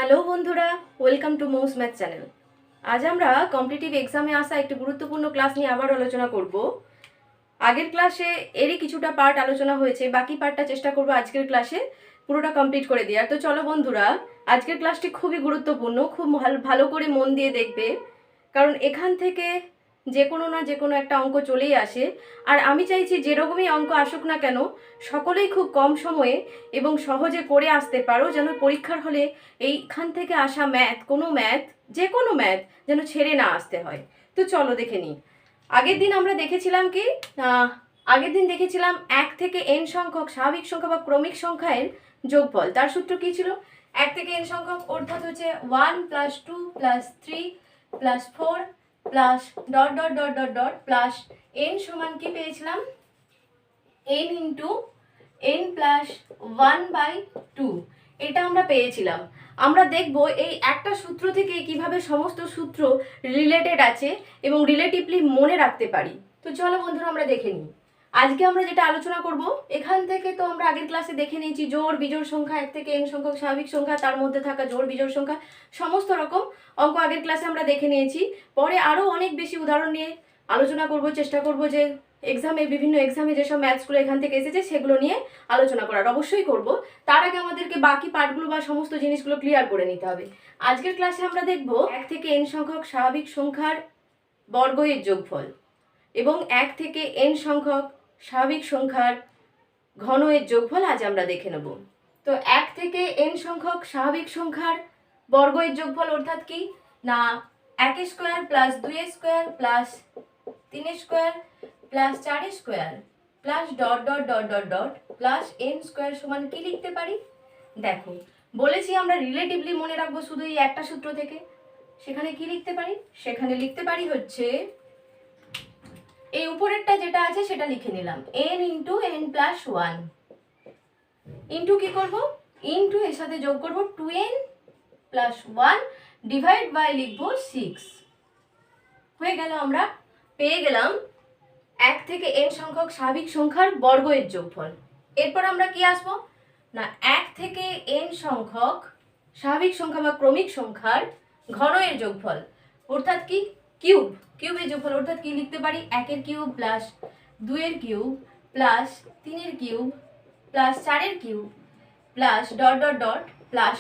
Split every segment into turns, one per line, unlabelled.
Hello বন্ধুরা, welcome to মৌস math channel. আজ আমরা কম্পিটিটিভ এক্সামে আসা একটি গুরুত্বপূর্ণ ক্লাস নিয়ে আবার আলোচনা করব। আগের ক্লাসে এরই কিছুটা পার্ট আলোচনা হয়েছে, বাকি পার্টটা চেষ্টা করব আজকের ক্লাসে পুরোটা কমপ্লিট করে দেওয়ার। তো চলো বন্ধুরা, আজকের ক্লাসটি খুবই গুরুত্বপূর্ণ, খুব ভালো করে মন দিয়ে দেখবে, কারণ এখান থেকে যে কোনো না যে কোনো একটা অঙ্ক চলেই আসে। আর আমি চাইছি যেরকমই অঙ্ক আসুক না কেন, সকলেই খুব কম সময়ে এবং সহজে করে আসতে পারো, যেন পরীক্ষার হলে এইখান থেকে আসা ম্যাথ, কোনো ম্যাথ, যে কোনো ম্যাথ যেন ছেড়ে না আসতে হয়। তো চলো দেখে নিই। আগের দিন আমরা দেখেছিলাম কি, আগের দিন দেখেছিলাম 1 থেকে n সংখ্যক স্বাভাবিক সংখ্যা বা ক্রমিক সংখ্যার যোগফল। তার সূত্র কি ছিল? 1 থেকে n সংখ্যক অর্থাৎ হচ্ছে 1 + 2 + 3 + 4 plus dot dot dot dot dot plus n সমান কি পেয়েছিলাম? n ইন্টু n প্লাস 1/2, এটা আমরা পেয়েছিলাম। আমরা দেখব এই একটা সূত্র থেকে কিভাবে সমস্ত সূত্র রিলেটেড আছে এবং রিলেটিভলি মনে রাখতে পারি। তো চলো বন্ধুরা আমরা দেখে নিই। আজকে আমরা যেটা আলোচনা করব, এখান থেকে তো আমরা আগের ক্লাসে দেখে নিয়েছি জোড় বিজোড় সংখ্যা, 1 থেকে n সংখ্যক স্বাভাবিক সংখ্যা, তার মধ্যে থাকা জোড় বিজোড় সংখ্যা, সমস্ত রকম অঙ্ক আগের ক্লাসে আমরা দেখে নিয়েছি। পরে আরও অনেক বেশি উদাহরণ নিয়ে আলোচনা করব, চেষ্টা করব যে বিভিন্ন এক্সামে যেসব ম্যাথসগুলো এখান থেকে এসেছে সেগুলো নিয়ে আলোচনা করার অবশ্যই করব। তার আগে আমাদেরকে বাকি পার্টগুলো বা সমস্ত জিনিসগুলো ক্লিয়ার করে নিতে হবে। আজকের ক্লাসে আমরা দেখব 1 থেকে n সংখ্যক স্বাভাবিক সংখ্যার বর্গের যোগফল এবং 1 থেকে n সংখ্যক স্বাভাবিক সংখ্যার ঘনের যোগফল আজ আমরা দেখে নেব। তো 1 থেকে n সংখ্যক স্বাভাবিক সংখ্যার বর্গের যোগফল অর্থাৎ কি না, 1 square plus 2 square plus 3 square plus 4 square plus dot dot dot dot dot plus n square সমান কি লিখতে পারি? দেখো, বলেছি আমরা রিলেটিভলি মনে রাখবো শুধু এই একটা সূত্র থেকে। সেখানে কি লিখতে পারি? সেখানে লিখতে পারি হচ্ছে এই উপরেরটা যেটা আছে সেটা লিখে নিলাম, n into n plus 1 into কি করব? ইন্টু এর সাথে যোগ করব 2n প্লাস 1 ডিভাইড বাই লিখবো 6। হয়ে গেল, আমরা পেয়ে গেলাম 1 থেকে n সংখ্যক স্বাভাবিক সংখ্যার বর্গের যোগফল। এরপর আমরা কি আসবো না, 1 থেকে n সংখ্যক স্বাভাবিক সংখ্যা বা ক্রমিক সংখ্যার ঘনের যোগফল অর্থাৎ কি কিউবের যোগফল। অর্থাৎ কি লিখতে পারি? 1 এর কিউব প্লাস 2 এর কিউব প্লাস 3 এর কিউব প্লাস 4 এর cube plus dot dot dot plus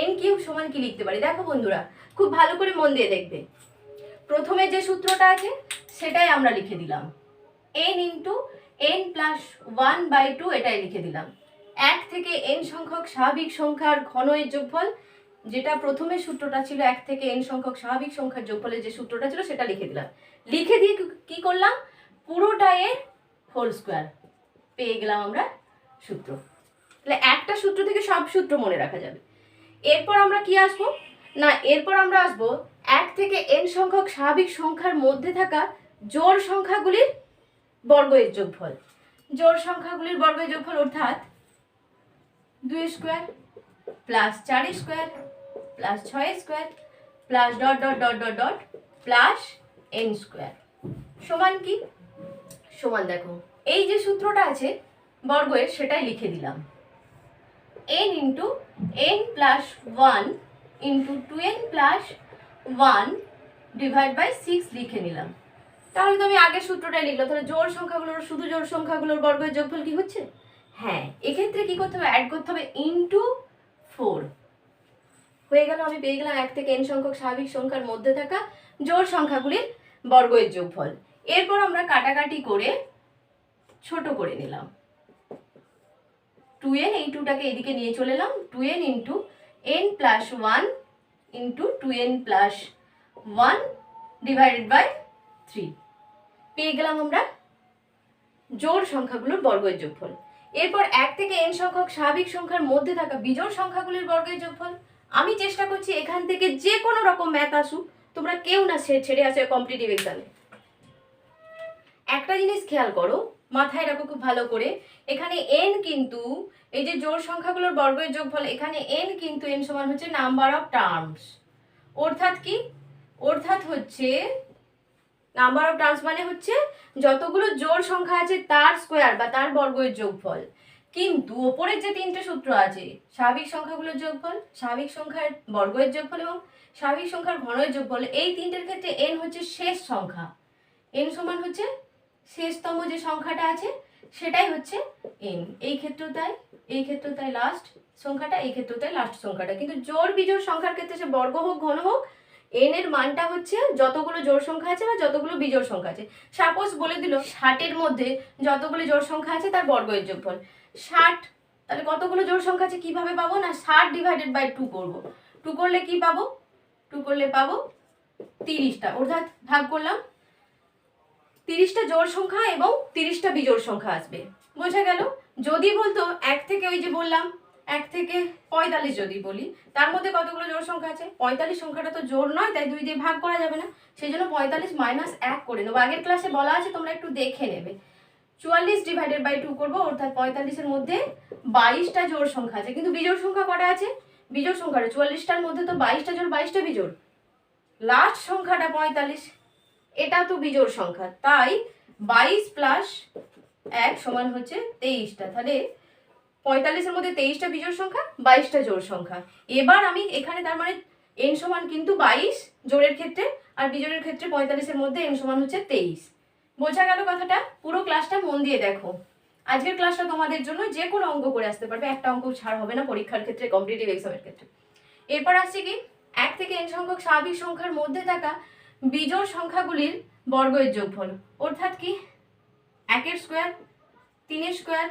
n cube সমান কি লিখতে পারি? দেখো বন্ধুরা, খুব ভালো করে মন দিয়ে দেখবে। প্রথমে যে সূত্রটা আছে সেটাই আমরা লিখে দিলাম, n ইন্টু n প্লাস 1/2, এটাই লিখে দিলাম। 1 থেকে n সংখ্যক স্বাভাবিক সংখ্যার ঘনের যোগফল, যেটা প্রথমে সূত্রটা ছিল 1 থেকে n সংখ্যক স্বাভাবিক সংখ্যার যোগফলের যে সূত্রটা ছিল সেটা লিখে দিলাম। লিখে দিয়ে কি করলাম? পুরোটা এর হোল স্কোয়ার পেয়ে গেলাম আমরা সূত্র। তাহলে একটা সূত্র থেকে সব সূত্র মনে রাখা যাবে। এরপর আমরা কি আসবো না, এরপর আমরা আসবো 1 থেকে n সংখ্যক স্বাভাবিক সংখ্যার মধ্যে থাকা জোড় সংখ্যাগুলির বর্গের যোগফল। জোড় সংখ্যাগুলির বর্গের যোগফল অর্থাৎ 2 square plus 4 square plus 6 square plus dot dot dot dot dot plus n square সমান কি? সমান দেখো, এই যে সূত্রটা আছে বর্গের সেটাই লিখে দিলাম, n into n plus 1 into 2n plus 1 divide by 6 লিখে নিলাম। তাহলে তো আমি আগের সূত্রটাই লিখলাম। তাহলে জোড় সংখ্যাগুলোর, শুধু জোড় সংখ্যাগুলোর বর্গের যোগফল কি হচ্ছে? হ্যাঁ, এক্ষেত্রে কি করতে হবে? অ্যাড করতে হবে ইন্টু 4। হয়ে গেল, আমি পেয়ে গেলাম 1 থেকে n সংখ্যক স্বাভাবিক সংখ্যার মধ্যে থাকা জোড় সংখ্যাগুলির বর্গের যোগফল। এরপর আমরা কাটাকাটি করে ছোট করে নিলাম, 2n, এই 2টাকে এদিকে নিয়ে চলে এলাম, 2n into n plus 1 into 2n plus 1 divided by 3 পেয়ে গেলাম আমরা জোড় সংখ্যাগুলোর বর্গের যোগফল। এরপর 1 থেকে n সংখ্যক স্বাভাবিক সংখ্যার মধ্যে থাকা বিজোড় সংখ্যাগুলির বর্গের যোগফল। আমি চেষ্টা করছি এখান থেকে যে কোনো রকম ম্যাথ আসুক, তোমরা কেউ না ছেড়ে আসে কম্পিটিটিভ এক্সামে। একটা জিনিস খেয়াল করো, মাথায় রাখো খুব ভালো করে, এখানে n কিন্তু এই যে জোড় সংখ্যাগুলোর বর্গের যোগফল, এখানে n কিন্তু n সমান হচ্ছে নাম্বার অফ টার্মস। অর্থাৎ কি? অর্থাৎ হচ্ছে নাম্বার অফ টার্মস মানে হচ্ছে যতগুলো জোড় সংখ্যা আছে তার স্কোয়ার বা তার বর্গের যোগফল। কিন্তু ওপরের যে তিনটে সূত্র আছে, স্বাভাবিক সংখ্যাগুলোর যোগফল, স্বাভাবিক সংখ্যার বর্গের যোগফল এবং স্বাভাবিক সংখ্যার ঘনের যোগফল, এই তিনটের ক্ষেত্রে n হচ্ছে শেষ সংখ্যা। n সমান হচ্ছে শেষতম যে সংখ্যাটা আছে সেটাই হচ্ছে n। এই ক্ষেত্রেও তাই, এই ক্ষেত্রেও তাই লাস্ট সংখ্যাটা, এই ক্ষেত্রেও তাই লাস্ট সংখ্যাটা। কিন্তু জোড় বিজোড় সংখ্যার ক্ষেত্রে সে বর্গ হোক ঘন হোক, n এর মানটা হচ্ছে যতগুলো জোড় সংখ্যা আছে বা যতগুলো বিজোড় সংখ্যা আছে। সাপোজ বলে দিল 60-এর মধ্যে যতগুলো জোড় সংখ্যা আছে তার বর্গের যোগফল 60, তাহলে কতগুলো জোড় সংখ্যা আছে কিভাবে পাবো? না 60/2 করব। 2 করলে কি পাবো? 2 করলে পাবো 30টা, অর্থাৎ ভাগ করলাম 30টা জোড় সংখ্যা এবং 30টা বিজোড় সংখ্যা আসবে। বোঝা গেল? যদি বলতো 1 থেকে, ওই যে বললাম 1 থেকে 45 যদি বলি, তার মধ্যে কতগুলো জোড় সংখ্যা আছে? 45 সংখ্যাটা তো জোড় নয়, তাই 2 দিয়ে ভাগ করা যাবে না, সেই জন্য 45 - 1 করে নেবো। আগের ক্লাসে বলা আছে, তোমরা একটু দেখে নেবে। 44/2 করবো, অর্থাৎ 45-এর মধ্যে 22টা জোড় সংখ্যা আছে। কিন্তু বিজোড় সংখ্যা কটা আছে? বিজোড় সংখ্যাটা 44টার মধ্যে তো 22টা জোড় 22টা বিজোড়, লাস্ট সংখ্যাটা 45, এটা তো বিজোড় সংখ্যা, তাই 22 + 1 সমান হচ্ছে 23টা। তাহলে 45-এর মধ্যে 23টা বিজোড় সংখ্যা, 22টা জোড় সংখ্যা। এবার আমি এখানে তার মানে n সমান কিন্তু 22 জোড়ের ক্ষেত্রে, আর বিজোড়ের ক্ষেত্রে 45-এর মধ্যে n সমান হচ্ছে 23। বোঝা গেল কথাটা? পুরো ক্লাসটা মন দিয়ে দেখো। আজকের ক্লাসটা তোমাদের জন্য যে কোনো অঙ্ক করে আসতে পারবে, একটা অঙ্ক ছাড় হবে না পরীক্ষার ক্ষেত্রে, কম্পিটিটিভ এক্সামের ক্ষেত্রে। এরপর আসছে কি, 1 থেকে n সংখ্যক স্বাভাবিক সংখ্যার মধ্যে থাকা বিজোড় সংখ্যাগুলির বর্গের যোগফল, অর্থাৎ কি 1-এর স্কোয়ার, 3-এর স্কোয়ার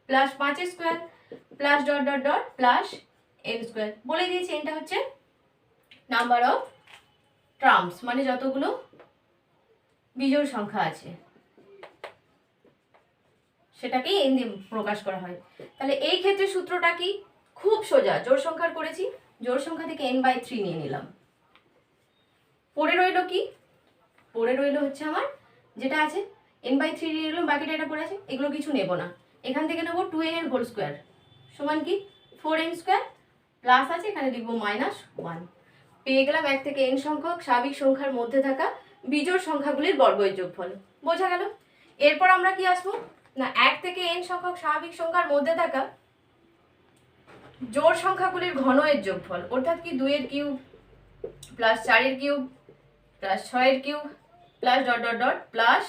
প্লাস 5-এর square plus ... plus n square. বলে দিয়েছি এটা হচ্ছে নাম্বার অফ টার্মস, মানে যতগুলো বিজোড় সংখ্যা আছে সেটাকেই n দিয়ে প্রকাশ করা হয়। তাহলে এই ক্ষেত্রে সূত্রটা কি? খুব সোজা, জোড় সংখ্যার করেছি, জোড় সংখ্যা থেকে n/3 নিয়ে নিলাম। পড়ে রইল কি? পড়ে রইল হচ্ছে আমার যেটা আছে n/3 নিয়ে নিলাম, বাকিটা এটা পড়ে আছে, এগুলো কিছু নেব না। এখান থেকে নেব 2n হোল স্কোয়ার সমান কি 4n স্কোয়ার, প্লাস আছে এখানে লিখবো -1। পেয়ে গেলাম 1 থেকে n সংখ্যক স্বাভাবিক সংখ্যার মধ্যে থাকা বিজোড় সংখ্যাগুলির বর্গের যোগফল। বোঝা গেল? এরপর আমরা কি আসবো না 1 থেকে n সংখ্যক স্বাভাবিক সংখ্যার মধ্যে থাকা জোড় সংখ্যাগুলির ঘনের যোগফল, অর্থাৎ কি 2-এর কিউব প্লাস 4-এর কিউব প্লাস 6-এর cube plus ... plus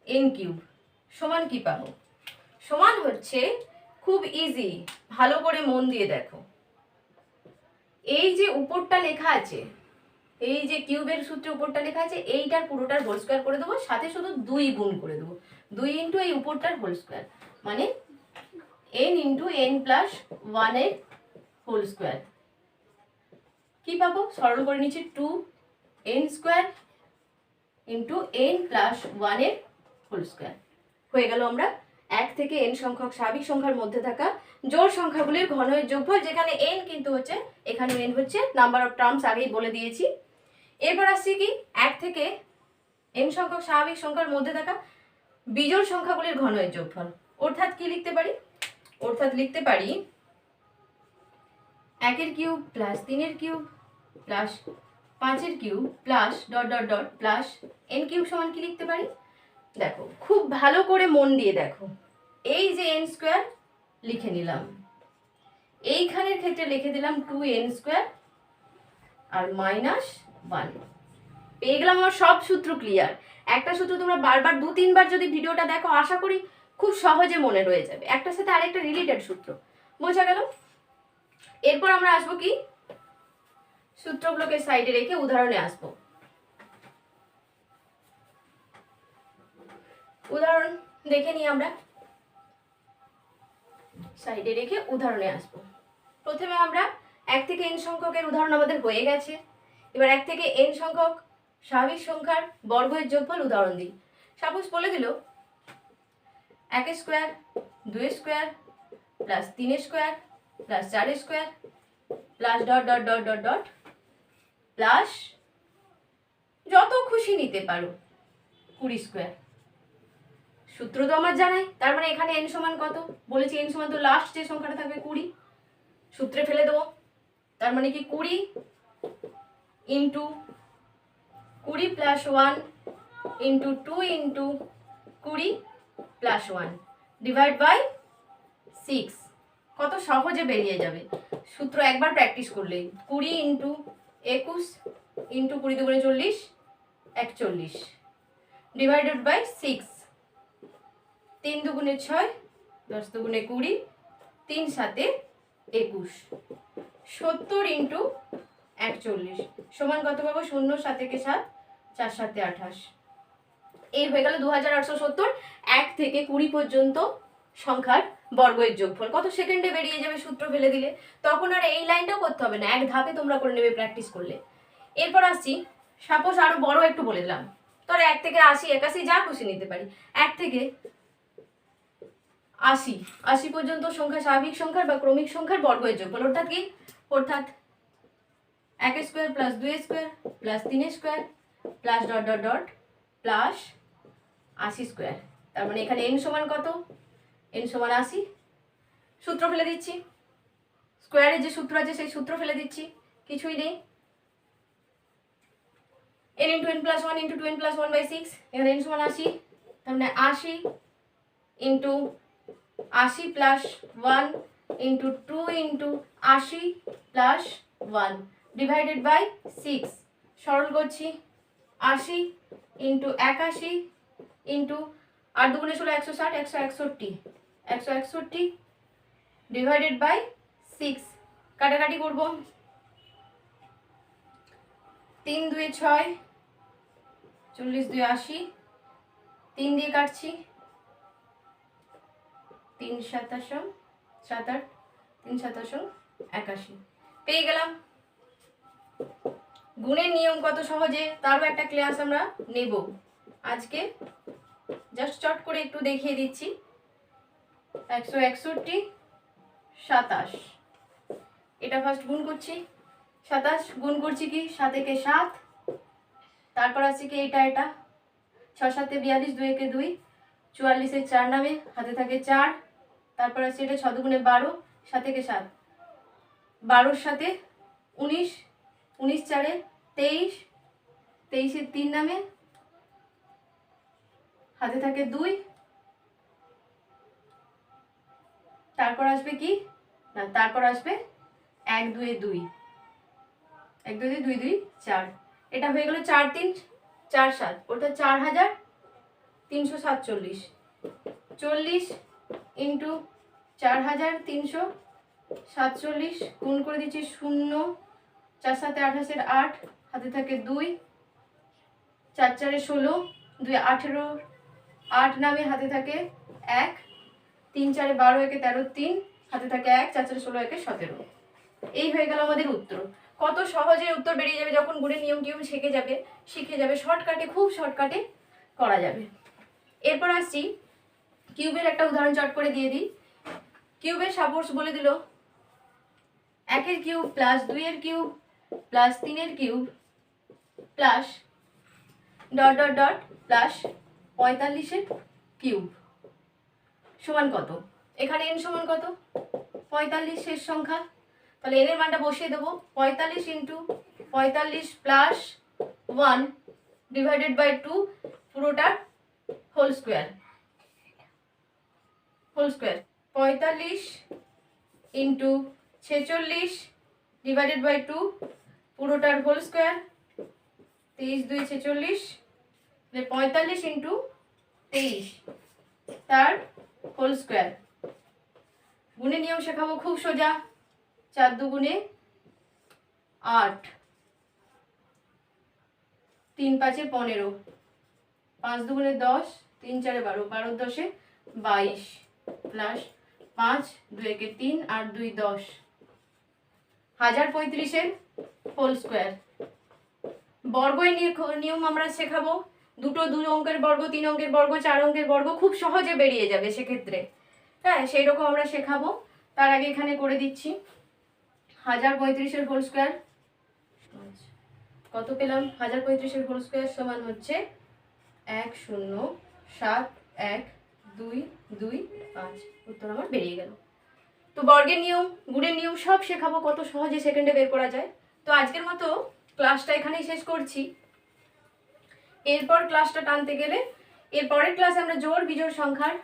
n cube সমান কি পাবো? সমান হচ্ছে, খুব ইজি, ভালো করে মন দিয়ে দেখো, এই যে উপরটা লেখা আছে, এই যে কিউবের সূত্রে উপরটা লেখা আছে, এইটার পুরোটার হোল স্কোয়ার করে দেবো, সাথে শুধু 2 গুণ করে দেবো, 2 ইন্টু এই উপরটার হোল স্কোয়ার, মানে n ইন্টু n প্লাস 1-এর হোল স্কোয়ার। কি পাবো? সরল করে নিচ্ছি, 2n square into n plus 1-এর হোল স্কোয়ার। হয়ে গেল আমরা 1 থেকে n সংখ্যক স্বাভাবিক সংখ্যার মধ্যে থাকা জোড় সংখ্যাগুলির ঘনের যোগফল, যেখানে n কিন্তু হচ্ছে, এখানে n হচ্ছে নাম্বার অফ টার্মস, আগেই বলে দিয়েছি। এরপর আসছি কি 1 থেকে n সংখ্যক স্বাভাবিক সংখ্যার মধ্যে থাকা বিজোড় সংখ্যাগুলির ঘনের যোগফল, অর্থাৎ কি লিখতে পারি? অর্থাৎ লিখতে পারি 1-এর কিউব প্লাস 3-এর কিউব প্লাস 5-এর cube plus ... plus n cube সমান কি লিখতে পারি? দেখো, খুব ভালো করে মন দিয়ে দেখো, এই যে n স্কোয়ার লিখে নিলাম, এইখানের ক্ষেত্রে লিখে দিলাম 2n স্কোয়ার আর -1। পেয়ে গেলাম আমার সব সূত্র ক্লিয়ার। একটা সূত্র তোমরা বারবার 2-3 বার যদি ভিডিওটা দেখো, আশা করি খুব সহজে মনে রয়ে যাবে, একটার সাথে আরেকটা রিলেটেড সূত্র। বোঝা গেল? এরপর আমরা আসবো কি, সূত্রগুলোকে সাইডে রেখে উদাহরণে আসবো। উদাহরণ দেখে নিই আমরা, সাইডে রেখে উদাহরণে আসবো। প্রথমে আমরা 1 থেকে n সংখ্যকের উদাহরণ আমাদের হয়ে গেছে। এবার 1 থেকে n সংখ্যক স্বাভাবিক সংখ্যার বর্গের যোগফল উদাহরণ দিই। সাপোজ বলে দিল 1-এর স্কোয়ার, 2-এর স্কোয়ার প্লাস 3-এর স্কোয়ার প্লাস 4-এর স্কোয়ার প্লাস ... প্লাস যত খুশি নিতে পারো 20 স্কোয়ার। সূত্র তো আমার জানাই, তার মানে এখানে n সমান কত বলেছি? n সমান তো লাস্ট যে সংখ্যাটা থাকবে 20, সূত্রে ফেলে দেবো। তার মানে কি 20 into 20 plus 1 into 2 into 20 plus 1 divide by 6, কত সহজে বেরিয়ে যাবে। সূত্র একবার প্র্যাকটিস করলেই 20 ইন্টু 21 ইন্টু 20 দুগুণে 40, 41 ডিভাইডেড বাই 6, 3 দুগুণে 6, 10 দুগুণে 20, 3 সাতে 21, 70 ইন্টু 41 সমান কত পাবো? 0 7 কে 7, 4 7 28। এই হয়ে গেল 2870 1 থেকে 20 পর্যন্ত সংখ্যার বর্গের যোগফল। কত সেকেন্ডে বেরিয়ে যাবে সূত্র ফেলে দিলে। তখন আর এই লাইনটাও করতে হবে না, এক ধাপে তোমরা করে নেবে প্র্যাকটিস করলে। এরপর আসছি, সাপোজ আরো বড় একটু বলে দিলাম, তোর 1 থেকে 80 81 যা খুশি নিতে পারি। 1 থেকে 80 পর্যন্ত সংখ্যা স্বাভাবিক সংখ্যার বা ক্রমিক সংখ্যার বর্গের যোগফল। অর্থাৎ কি? অর্থাৎ 1 square plus 2 square plus 3 square plus dot dot dot plus 80 square. তার মানে এখানে n সমান কত? n সমান 80। সূত্র ফেলে দিচ্ছি, স্কোয়ারের যে সূত্র আছে সেই সূত্র ফেলে দিচ্ছি, কিছুই নেই। n into n plus 1 into 2n plus 1 by 6, এখানে n সমান 80। তার মানে 80 into 80 plus 1 into 2 into 80 plus 1 divided by 6। সরল করছি, 80 ইন্টু 81 ইন্টু 8 দুগুণে 16 160, 161 161 ডিভাইডেড বাই 6। কাটাকাটি করব, 3 2 6, 40 2 80, 3 দিয়ে কাটছি, 3 7 7 8, 3 7 81 পেয়ে গেলাম। গুণের নিয়ম কত সহজে, তারও একটা ক্লাস আমরা নেব আজকে। জাস্ট চট করে একটু দেখিয়ে দিচ্ছি। 161 27, এটা ফার্স্ট গুণ করছি, 27 গুণ করছি কি 7 একে 7, তারপর আছে কি এটা 6 7 42, 2 একে 2, 44 এর 4 নামে হাতে থাকে 4, তারপর আছে এটা 6 দুগুণে 12, 7 একে 7, 12 সাথে 19, 19 4 23, 23 এর 3 নামে হাতে থাকে 2, তারপর আসবে কি না, তারপর আসবে 1 2 2, 1 2 2 2 4। এটা হয়ে গেল 4 3 4 7, ওটা 4347, 40 ইন্টু 4347 গুণ করে দিচ্ছি 0, 4 7 28 8, হাতে থাকে 2, 4 4 16, 2 18, 8 নামে হাতে থাকে 1, 3 4 12, 1 13 3, হাতে থাকে 1, 4 4 16, 1 17। এই হয়ে গেল আমাদের উত্তর। কত সহজে উত্তর বেরিয়ে যাবে যখন গুণের নিয়ম টিয়ম শিখে যাবে, শর্টকাটে, খুব শর্টকাটে করা যাবে। এরপর আসছি কিউবের একটা উদাহরণ চট করে দিয়ে দিই। কিউবের সাপোজ বলে দিল 1 এর কিউব প্লাস 2 এর কিউব প্লাস 3 এর cube plus dot dot dot plus 45 এর কিউব সমান কত। এখানে n সমান কত? 45 শেষ সংখ্যা, তাহলে n এর মানটা বসিয়ে দেবো। 45 ইন্টু 45 প্লাস 1 ডিভাইডেড বাই 2 পুরোটার whole square 45 into 46 divided by 2 পুরোটার হোল স্কোয়ার 23 2 46, 45 ইন্টু 23 তার হোল স্কোয়ার। গুণের নিয়ম শেখাবো খুব সোজা, 4 দুগুণে 8, 3 5 15, 5 দুগুণে 10, 3 4 12, 12 10 22 প্লাস 5 2 1 3, 8 2 10, 1035 এর হোল স্কোয়ার। বর্গের নিয়ম আমরা শেখাবো, দুটো 2 অঙ্কের বর্গ, 3 অঙ্কের বর্গ, 4 অঙ্কের বর্গ খুব সহজে বেরিয়ে যাবে সেক্ষেত্রে। হ্যাঁ, সেই রকম আমরা শেখাবো। তার আগে এখানে করে দিচ্ছি 1035 এর হোল স্কোয়ার কত পেলাম। 1035 এর হোল স্কোয়ার সমান হচ্ছে 107125। উত্তর আমার বেরিয়ে গেল। তো বর্গের নিয়ম, গুণের নিয়ম সব শেখাবো, কত সহজে সেকেন্ডে বের করা যায়। তো আজকের মতো ক্লাসটা এখানেই শেষ করছি। এরপর ক্লাসটা টানতে গেলে এর পরের ক্লাসে আমরা জোড় বিজোড় সংখ্যার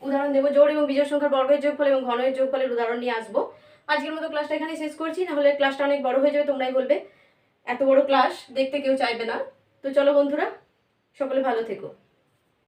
উদাহরণ দেবো, জোড় এবং বিজোড় সংখ্যার বর্গের যোগফল এবং ঘনের যোগফলের উদাহরণ নিয়ে আসবো। আজকের মতো ক্লাসটা এখানে শেষ করছি, নাহলে ক্লাসটা অনেক বড় হয়ে যাবে, তোমরাই বলবে এত বড় ক্লাস দেখতে কেউ চাইবে না। তো চলো বন্ধুরা, সকলে ভালো থেকো।